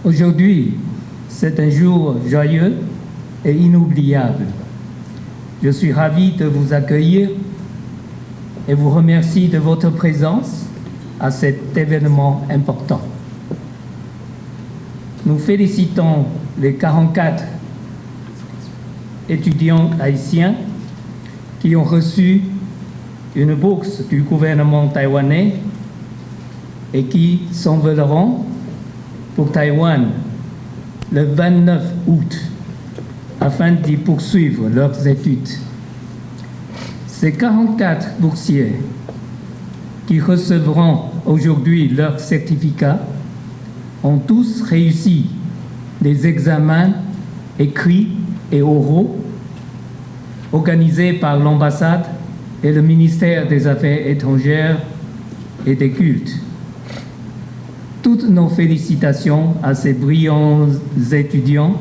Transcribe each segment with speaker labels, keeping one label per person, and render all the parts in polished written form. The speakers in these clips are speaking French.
Speaker 1: Aujourd'hui, c'est un jour joyeux et inoubliable. Je suis ravi de vous accueillir et vous remercie de votre présence à cet événement important. Nous félicitons les 44 étudiants haïtiens qui ont reçu une bourse du gouvernement taïwanais et qui s'envoleront pour Taïwan le 29 août afin d'y poursuivre leurs études. Ces 44 boursiers qui recevront aujourd'hui leur certificat ont tous réussi les examens écrits et oraux organisés par l'ambassade et le ministère des Affaires étrangères et des cultes. Toutes nos félicitations à ces brillants étudiants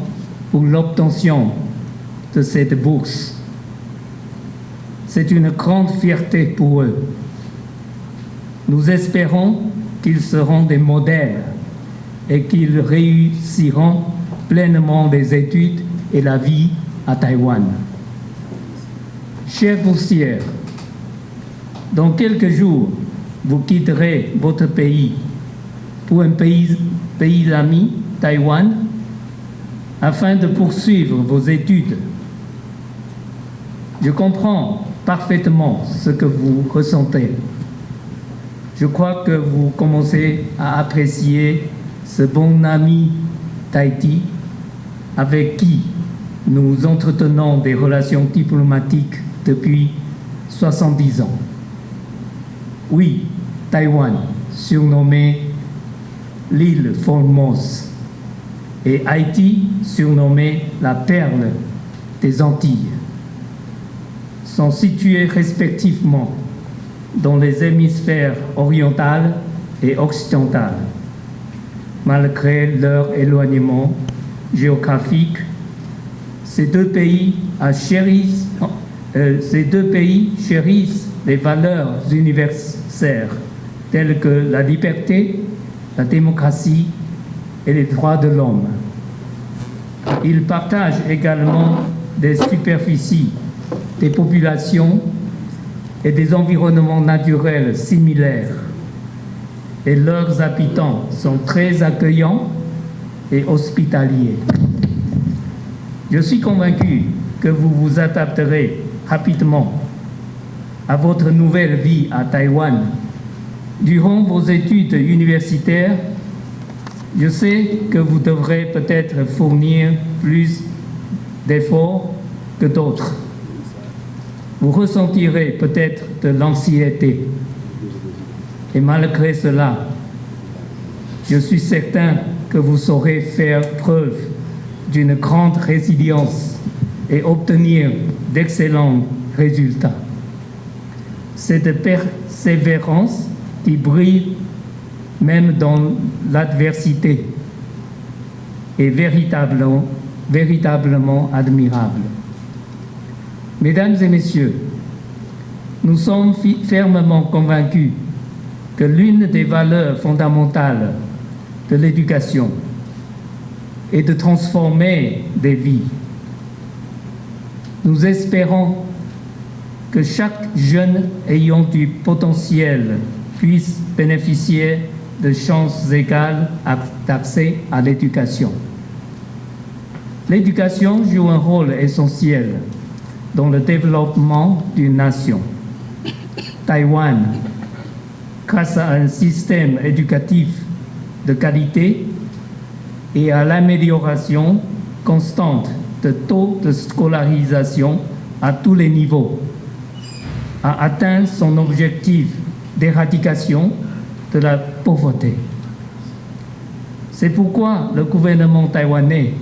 Speaker 1: pour l'obtention de cette bourse. C'est une grande fierté pour eux. Nous espérons qu'ils seront des modèles et qu'ils réussiront pleinement les études et la vie à Taïwan. Chers boursiers, dans quelques jours, vous quitterez votre pays pour un pays ami, Taïwan, afin de poursuivre vos études. Je comprends parfaitement ce que vous ressentez. Je crois que vous commencez à apprécier ce bon ami d'Haïti avec qui nous entretenons des relations diplomatiques depuis 70 ans. Oui, Taïwan, surnommé l'île Formose, et Haïti, surnommé la perle des Antilles, sont situés respectivement dans les hémisphères oriental et occidental. Malgré leur éloignement géographique, ces deux pays chérissent les valeurs universelles telles que la liberté, la démocratie et les droits de l'homme. Ils partagent également des superficies, des populations et des environnements naturels similaires. Et leurs habitants sont très accueillants et hospitaliers. Je suis convaincu que vous vous adapterez rapidement à votre nouvelle vie à Taïwan. Durant vos études universitaires, je sais que vous devrez peut-être fournir plus d'efforts que d'autres. Vous ressentirez peut-être de l'anxiété. Et malgré cela, je suis certain que vous saurez faire preuve d'une grande résilience et obtenir d'excellents résultats. Cette persévérance qui brille même dans l'adversité est véritablement admirable. Mesdames et messieurs, nous sommes fermement convaincus que l'une des valeurs fondamentales de l'éducation est de transformer des vies. Nous espérons que chaque jeune ayant du potentiel puisse bénéficier de chances égales d'accès à l'éducation. L'éducation joue un rôle essentiel dans le développement d'une nation. Taïwan, grâce à un système éducatif de qualité et à l'amélioration constante de taux de scolarisation à tous les niveaux, a atteint son objectif d'éradication de la pauvreté. C'est pourquoi le gouvernement taïwanais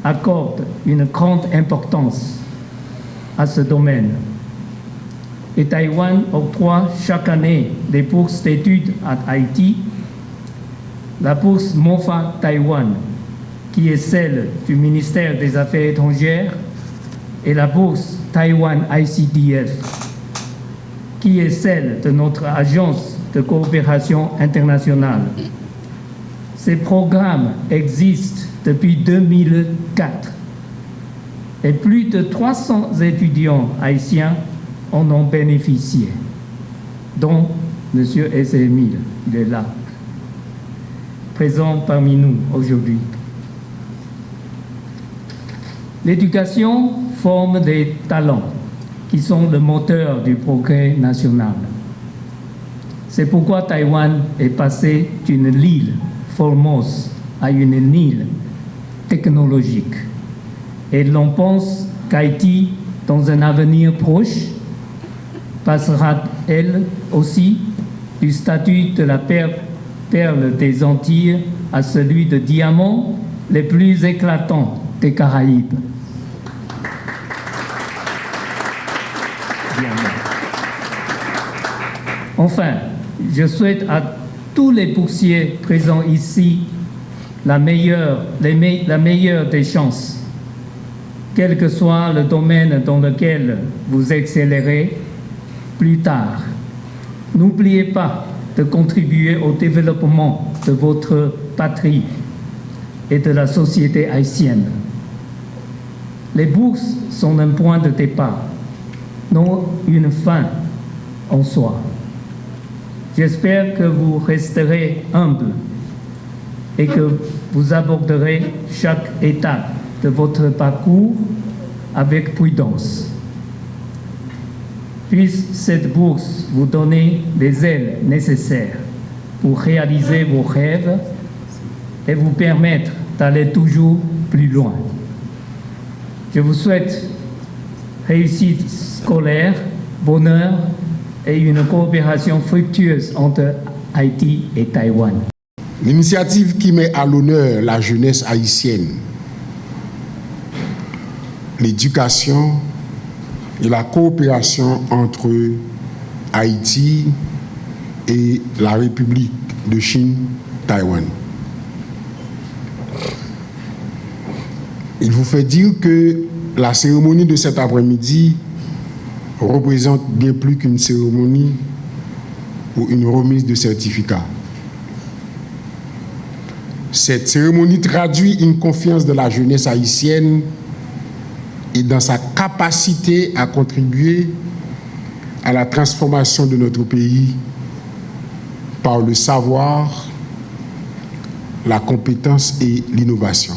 Speaker 1: accorde une grande importance à ce domaine. Et Taïwan octroie chaque année des bourses d'études à Haïti. La bourse MOFA Taïwan, qui est celle du ministère des Affaires étrangères, et la bourse Taïwan ICDF, qui est celle de notre agence de coopération internationale. Ces programmes existent depuis 2004 et plus de 300 étudiants haïtiens en ont bénéficié, dont M. S.Emile, il est là, présent parmi nous aujourd'hui. L'éducation forme des talents qui sont le moteur du progrès national. C'est pourquoi Taïwan est passé d'une île Formose à une île technologique. Et l'on pense qu'Haïti, dans un avenir proche, passera elle aussi du statut de la perle des Antilles à celui de diamant les plus éclatants des Caraïbes. Enfin, je souhaite à tous les boursiers présents ici la meilleure des chances, quel que soit le domaine dans lequel vous excellerez plus tard. N'oubliez pas de contribuer au développement de votre patrie et de la société haïtienne. Les bourses sont un point de départ, non une fin en soi. J'espère que vous resterez humble et que vous aborderez chaque étape de votre parcours avec prudence. Puisse cette bourse vous donner les ailes nécessaires pour réaliser vos rêves et vous permettre d'aller toujours plus loin. Je vous souhaite réussite scolaire, bonheur et une coopération fructueuse entre Haïti et Taïwan.
Speaker 2: L'initiative qui met à l'honneur la jeunesse haïtienne, l'éducation et la coopération entre Haïti et la République de Chine, Taïwan. Il vous fait dire que la cérémonie de cet après-midi représente bien plus qu'une cérémonie ou une remise de certificat. Cette cérémonie traduit une confiance de la jeunesse haïtienne et dans sa capacité à contribuer à la transformation de notre pays par le savoir, la compétence et l'innovation.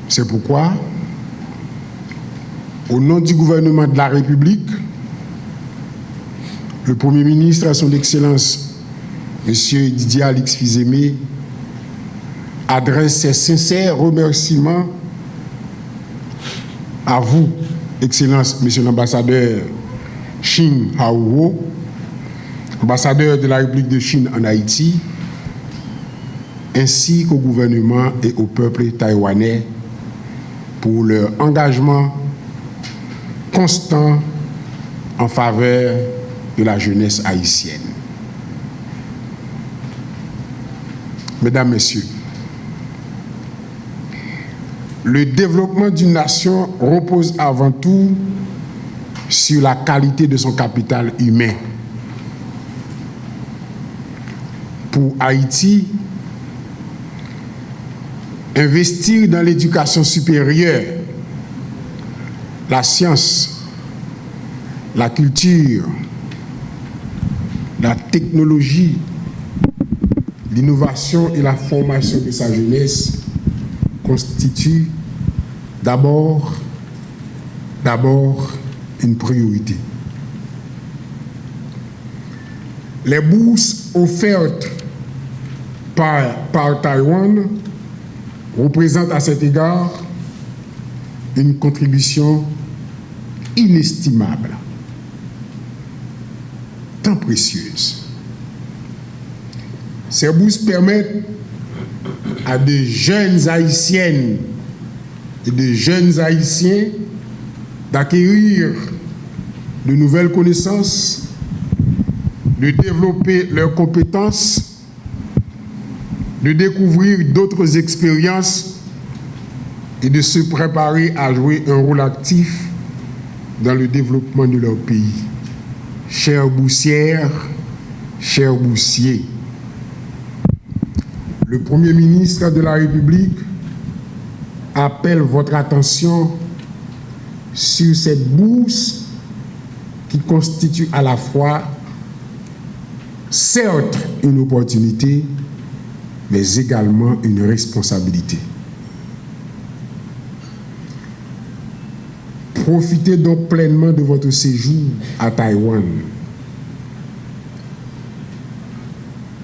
Speaker 2: C'est pourquoi, au nom du gouvernement de la République, le Premier ministre, à son Excellence, M. Didier Alix Fils-Aimé, adresse ses sincères remerciements à vous, Excellence, Monsieur l'ambassadeur Shin Haowo, ambassadeur de la République de Chine en Haïti, ainsi qu'au gouvernement et au peuple taïwanais pour leur engagement constant en faveur de la jeunesse haïtienne. Mesdames, Messieurs, le développement d'une nation repose avant tout sur la qualité de son capital humain. Pour Haïti, investir dans l'éducation supérieure, la science, la culture, la technologie, l'innovation et la formation de sa jeunesse constituent d'abord une priorité. Les bourses offertes par Taïwan représentent à cet égard une contribution inestimable, tant précieuse. Ces bourses permettent à de jeunes Haïtiennes et de jeunes Haïtiens d'acquérir de nouvelles connaissances, de développer leurs compétences, de découvrir d'autres expériences et de se préparer à jouer un rôle actif dans le développement de leur pays. Chères boursières, chers boursiers, le Premier ministre de la République appelle votre attention sur cette bourse qui constitue à la fois, certes, une opportunité, mais également une responsabilité. Profitez donc pleinement de votre séjour à Taïwan.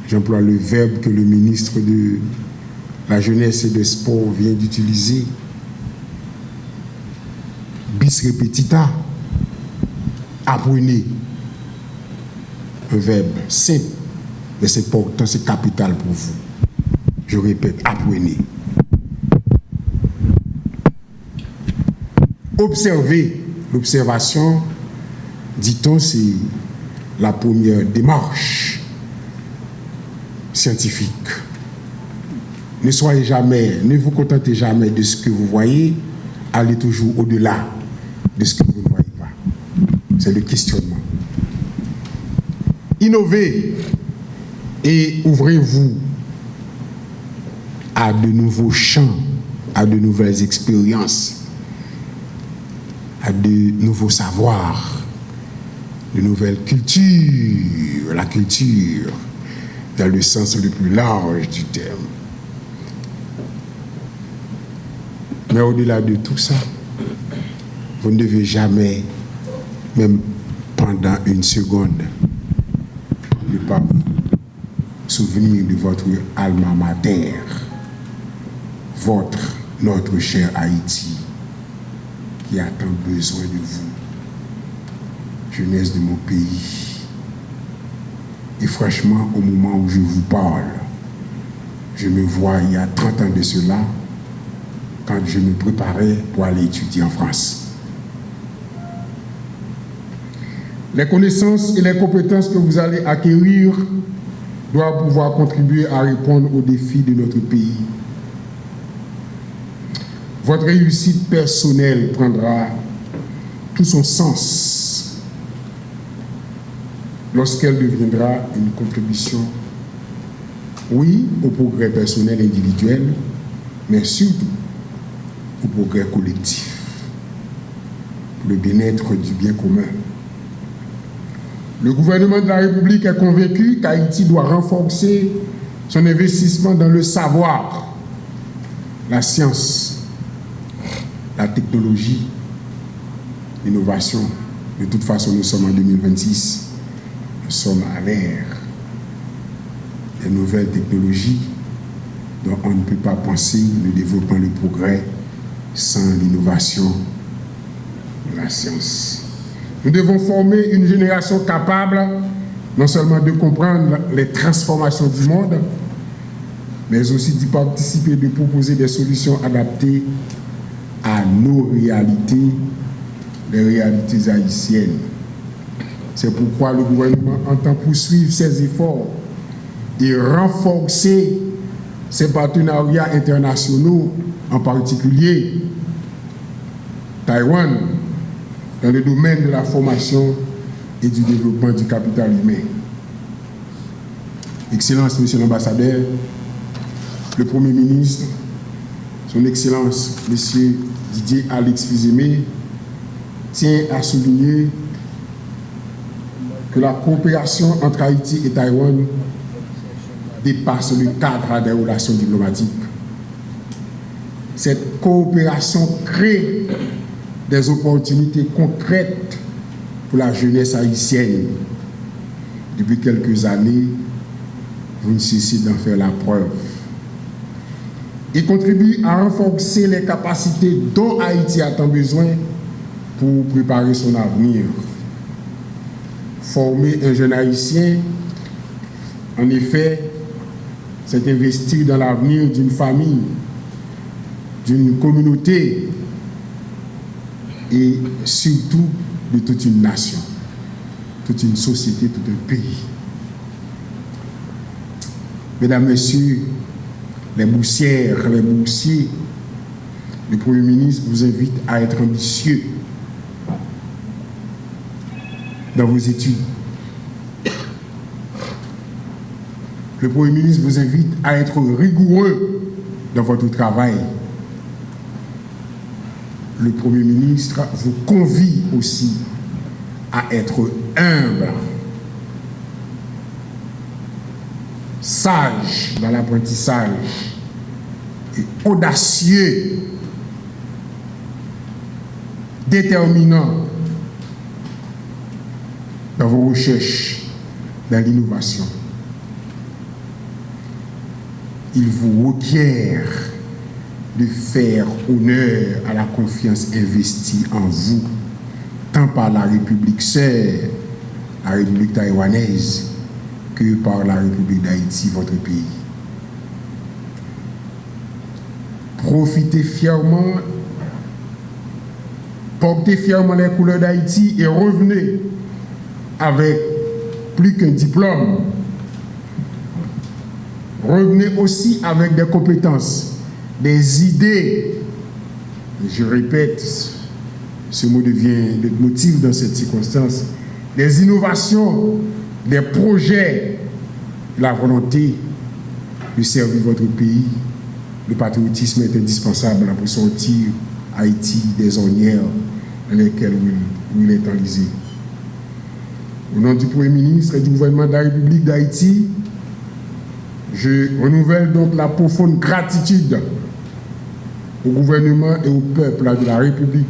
Speaker 2: J'emploie le verbe que le ministre de la Jeunesse et des Sports vient d'utiliser. Bis repetita. Apprenez. Un verbe simple, mais c'est important, c'est capital pour vous. Je répète, apprenez. Observez. L'observation, dit-on, c'est la première démarche scientifique. Ne soyez jamais, ne vous contentez jamais de ce que vous voyez, allez toujours au-delà de ce que vous ne voyez pas. C'est le questionnement. Innovez et ouvrez-vous à de nouveaux champs, à de nouvelles expériences, à de nouveaux savoirs, de nouvelles cultures, la culture dans le sens le plus large du terme. Mais au-delà de tout ça, vous ne devez jamais, même pendant une seconde, ne pas vous souvenir de votre alma mater, notre cher Haïti, qui a tant besoin de vous, jeunesse de mon pays. Et franchement, au moment où je vous parle, je me vois il y a 30 ans de cela, quand je me préparais pour aller étudier en France. Les connaissances et les compétences que vous allez acquérir doivent pouvoir contribuer à répondre aux défis de notre pays. Votre réussite personnelle prendra tout son sens lorsqu'elle deviendra une contribution, oui, au progrès personnel individuel, mais surtout au progrès collectif, pour le bien-être du bien commun. Le gouvernement de la République est convaincu qu'Haïti doit renforcer son investissement dans le savoir, la science, la technologie, l'innovation. De toute façon, nous sommes en 2026, nous sommes à l'ère des nouvelles technologies dont on ne peut pas penser le développement, le progrès sans l'innovation de la science. Nous devons former une génération capable non seulement de comprendre les transformations du monde, mais aussi d'y participer, de proposer des solutions adaptées à nos réalités, les réalités haïtiennes. C'est pourquoi le gouvernement entend poursuivre ses efforts et renforcer ses partenariats internationaux, en particulier Taïwan, dans le domaine de la formation et du développement du capital humain. Excellence, Monsieur l'ambassadeur, le Premier ministre, Son Excellence, Monsieur Didier Alex Fils-Aimé, tient à souligner que la coopération entre Haïti et Taïwan dépasse le cadre des relations diplomatiques. Cette coopération crée des opportunités concrètes pour la jeunesse haïtienne. Depuis quelques années, vous ne cessez d'en faire la preuve. Il contribue à renforcer les capacités dont Haïti a tant besoin pour préparer son avenir. Former un jeune Haïtien, en effet, c'est investir dans l'avenir d'une famille, d'une communauté et surtout de toute une nation, toute une société, tout un pays. Mesdames, Messieurs, les boursières, les boursiers, le Premier ministre vous invite à être ambitieux dans vos études. le Premier ministre vous invite à être rigoureux dans votre travail. Le Premier ministre vous convie aussi à être humble, sage dans l'apprentissage et audacieux, déterminant dans vos recherches, dans l'innovation. Il vous requiert de faire honneur à la confiance investie en vous, tant par la République sœur, la République taïwanaise, que par la République d'Haïti, votre pays. Profitez fièrement, portez fièrement les couleurs d'Haïti et revenez avec plus qu'un diplôme. Revenez aussi avec des compétences, des idées. Je répète, ce mot devient le motif dans cette circonstance. Des innovations, des projets, la volonté de servir votre pays. Le patriotisme est indispensable pour sortir Haïti des ornières dans lesquelles il est enlisé. Au nom du Premier ministre et du gouvernement de la République d'Haïti, je renouvelle donc la profonde gratitude au gouvernement et au peuple de la République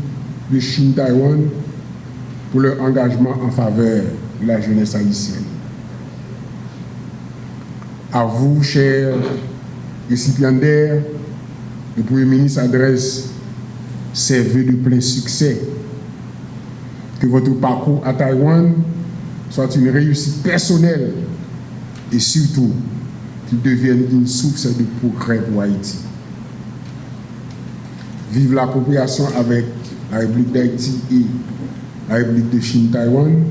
Speaker 2: de Chine-Taïwan pour leur engagement en faveur de la jeunesse haïtienne. À vous, chers récipiendaires, le Premier ministre adresse ses vœux de plein succès. Que votre parcours à Taïwan soit une réussite personnelle et surtout qu'il devienne une source de progrès pour Haïti. Vive la coopération avec la République d'Haïti et la République de Chine-Taïwan.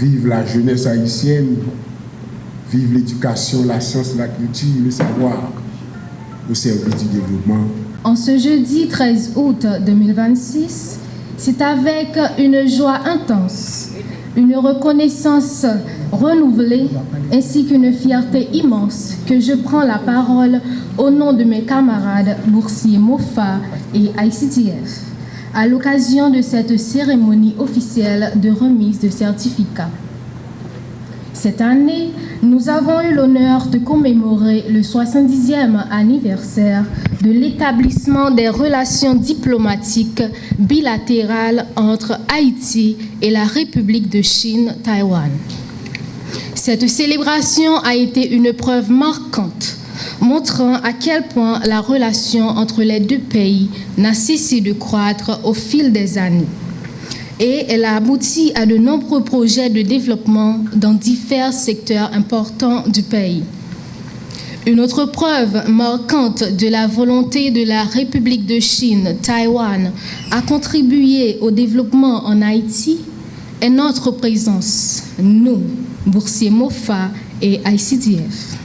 Speaker 2: Vive la jeunesse haïtienne. Vive l'éducation, la science, la culture, le savoir au service du développement.
Speaker 3: En ce jeudi 13 août 2026, c'est avec une joie intense, une reconnaissance renouvelée ainsi qu'une fierté immense que je prends la parole au nom de mes camarades boursiers MOFA et ICTF à l'occasion de cette cérémonie officielle de remise de certificats. Cette année, nous avons eu l'honneur de commémorer le 70e anniversaire de l'établissement des relations diplomatiques bilatérales entre Haïti et la République de Chine-Taïwan. Cette célébration a été une preuve marquante, montrant à quel point la relation entre les deux pays n'a cessé de croître au fil des années. Et elle a abouti à de nombreux projets de développement dans divers secteurs importants du pays. Une autre preuve marquante de la volonté de la République de Chine, Taïwan, à contribuer au développement en Haïti est notre présence, nous, boursiers MOFA et ICTF.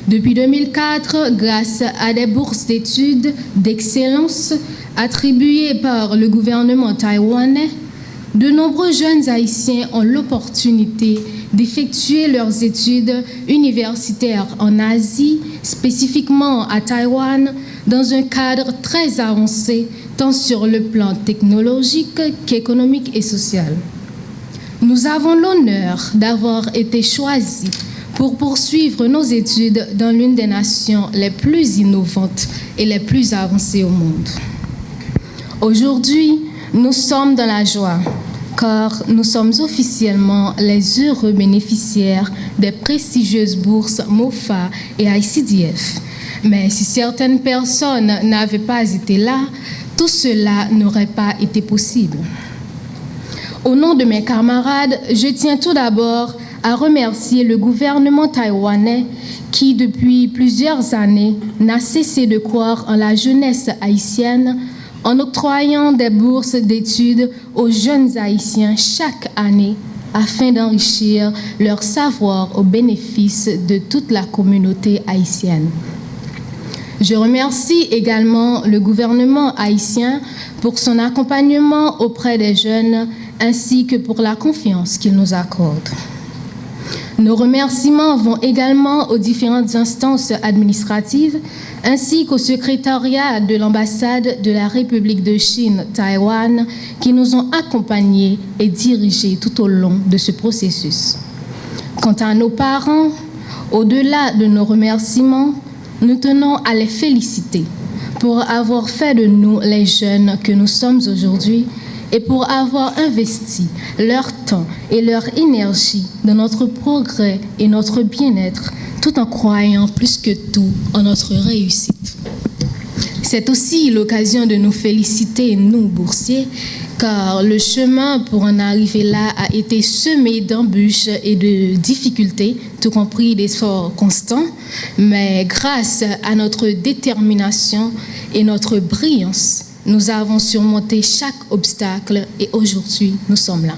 Speaker 3: Depuis 2004, grâce à des bourses d'études d'excellence attribuées par le gouvernement taïwanais, de nombreux jeunes Haïtiens ont l'opportunité d'effectuer leurs études universitaires en Asie, spécifiquement à Taïwan, dans un cadre très avancé, tant sur le plan technologique qu'économique et social. Nous avons l'honneur d'avoir été choisis pour poursuivre nos études dans l'une des nations les plus innovantes et les plus avancées au monde. Aujourd'hui, nous sommes dans la joie, car nous sommes officiellement les heureux bénéficiaires des prestigieuses bourses MOFA et ICDF. Mais si certaines personnes n'avaient pas été là, tout cela n'aurait pas été possible. Au nom de mes camarades, je tiens tout d'abord à remercier le gouvernement taïwanais qui, depuis plusieurs années, n'a cessé de croire en la jeunesse haïtienne en octroyant des bourses d'études aux jeunes Haïtiens chaque année afin d'enrichir leur savoir au bénéfice de toute la communauté haïtienne. Je remercie également le gouvernement haïtien pour son accompagnement auprès des jeunes ainsi que pour la confiance qu'il nous accorde. Nos remerciements vont également aux différentes instances administratives ainsi qu'au secrétariat de l'ambassade de la République de Chine, Taïwan, qui nous ont accompagnés et dirigés tout au long de ce processus. Quant à nos parents, au-delà de nos remerciements, nous tenons à les féliciter pour avoir fait de nous les jeunes que nous sommes aujourd'hui et pour avoir investi leur temps et leur énergie dans notre progrès et notre bien-être, tout en croyant plus que tout en notre réussite. C'est aussi l'occasion de nous féliciter, nous, boursiers, car le chemin pour en arriver là a été semé d'embûches et de difficultés, tout compris d'efforts constants, mais grâce à notre détermination et notre brillance, nous avons surmonté chaque obstacle et aujourd'hui, nous sommes là.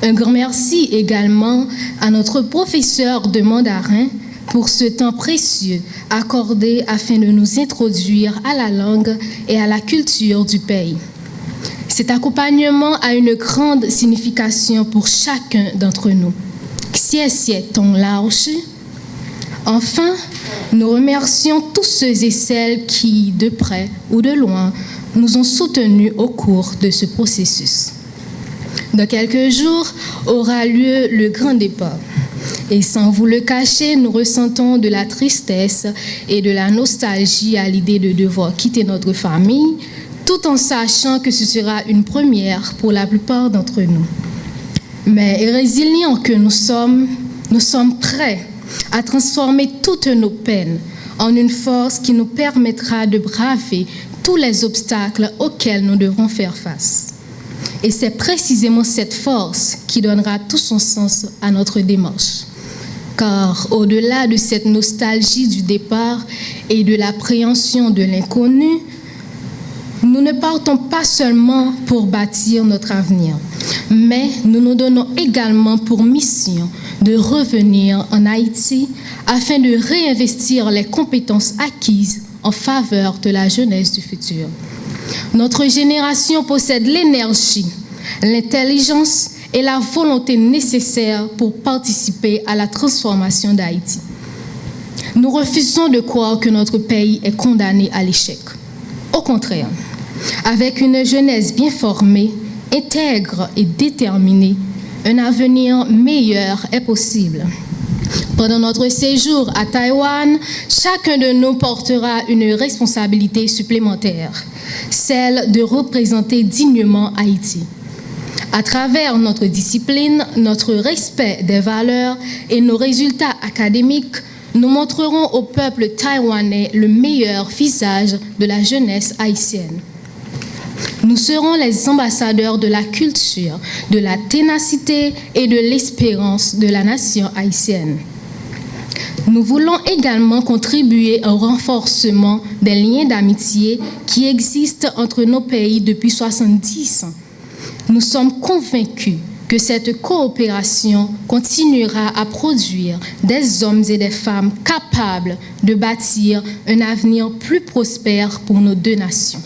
Speaker 3: Un grand merci également à notre professeur de mandarin pour ce temps précieux accordé afin de nous introduire à la langue et à la culture du pays. Cet accompagnement a une grande signification pour chacun d'entre nous. Xie Tong Laoshi. Enfin, nous remercions tous ceux et celles qui, de près ou de loin, nous ont soutenus au cours de ce processus. Dans quelques jours aura lieu le grand départ. Et sans vous le cacher, nous ressentons de la tristesse et de la nostalgie à l'idée de devoir quitter notre famille, tout en sachant que ce sera une première pour la plupart d'entre nous. Mais résilients que nous sommes prêts à transformer toutes nos peines en une force qui nous permettra de braver tous les obstacles auxquels nous devrons faire face. Et c'est précisément cette force qui donnera tout son sens à notre démarche. Car au-delà de cette nostalgie du départ et de l'appréhension de l'inconnu, nous ne partons pas seulement pour bâtir notre avenir, mais nous nous donnons également pour mission de revenir en Haïti afin de réinvestir les compétences acquises en faveur de la jeunesse du futur. Notre génération possède l'énergie, l'intelligence et la volonté nécessaires pour participer à la transformation d'Haïti. Nous refusons de croire que notre pays est condamné à l'échec. Au contraire, avec une jeunesse bien formée, intègre et déterminée, un avenir meilleur est possible. Pendant notre séjour à Taïwan, chacun de nous portera une responsabilité supplémentaire, celle de représenter dignement Haïti. À travers notre discipline, notre respect des valeurs et nos résultats académiques, nous montrerons au peuple taïwanais le meilleur visage de la jeunesse haïtienne. Nous serons les ambassadeurs de la culture, de la ténacité et de l'espérance de la nation haïtienne. Nous voulons également contribuer au renforcement des liens d'amitié qui existent entre nos pays depuis 70 ans. Nous sommes convaincus que cette coopération continuera à produire des hommes et des femmes capables de bâtir un avenir plus prospère pour nos deux nations.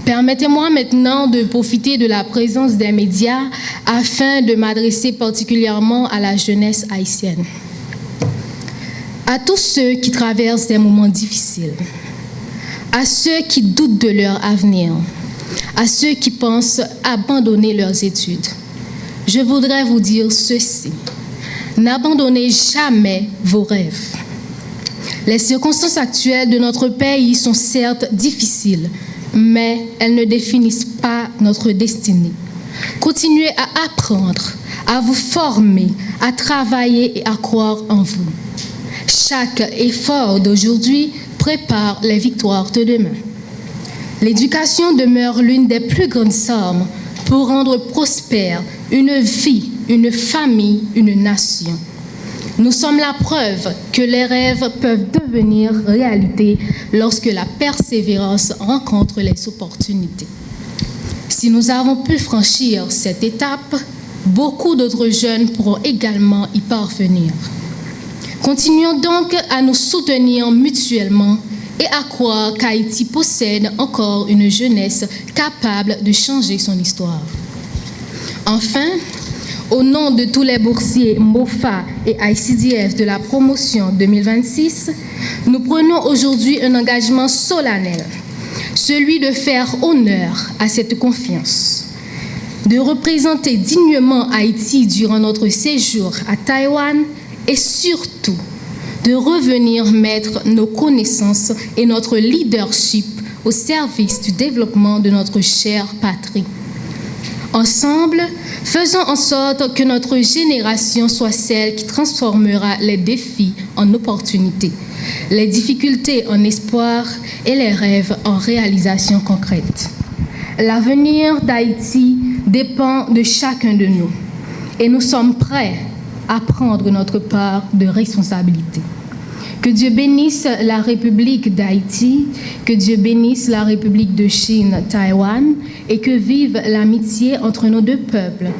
Speaker 3: Permettez-moi maintenant de profiter de la présence des médias afin de m'adresser particulièrement à la jeunesse haïtienne. À tous ceux qui traversent des moments difficiles, à ceux qui doutent de leur avenir, à ceux qui pensent abandonner leurs études, je voudrais vous dire ceci. N'abandonnez jamais vos rêves. Les circonstances actuelles de notre pays sont certes difficiles, mais elles ne définissent pas notre destinée. Continuez à apprendre, à vous former, à travailler et à croire en vous. Chaque effort d'aujourd'hui prépare les victoires de demain. L'éducation demeure l'une des plus grandes armes pour rendre prospère une vie, une famille, une nation. Nous sommes la preuve que les rêves peuvent devenir réalité lorsque la persévérance rencontre les opportunités. Si nous avons pu franchir cette étape, beaucoup d'autres jeunes pourront également y parvenir. Continuons donc à nous soutenir mutuellement et à croire qu'Haïti possède encore une jeunesse capable de changer son histoire. Enfin, Au nom de tous les boursiers MOFA et ICDF de la promotion 2026, nous prenons aujourd'hui un engagement solennel, celui de faire honneur à cette confiance, de représenter dignement Haïti durant notre séjour à Taïwan et surtout de revenir mettre nos connaissances et notre leadership au service du développement de notre chère patrie. Ensemble, faisons en sorte que notre génération soit celle qui transformera les défis en opportunités, les difficultés en espoir et les rêves en réalisation concrète. L'avenir d'Haïti dépend de chacun de nous et nous sommes prêts à prendre notre part de responsabilité. Que Dieu bénisse la République d'Haïti, que Dieu bénisse la République de Chine, Taïwan, et que vive l'amitié entre nos deux peuples.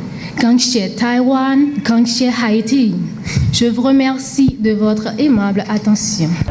Speaker 3: Kanché Taïwan, Kanché Haïti. Je vous remercie de votre aimable attention.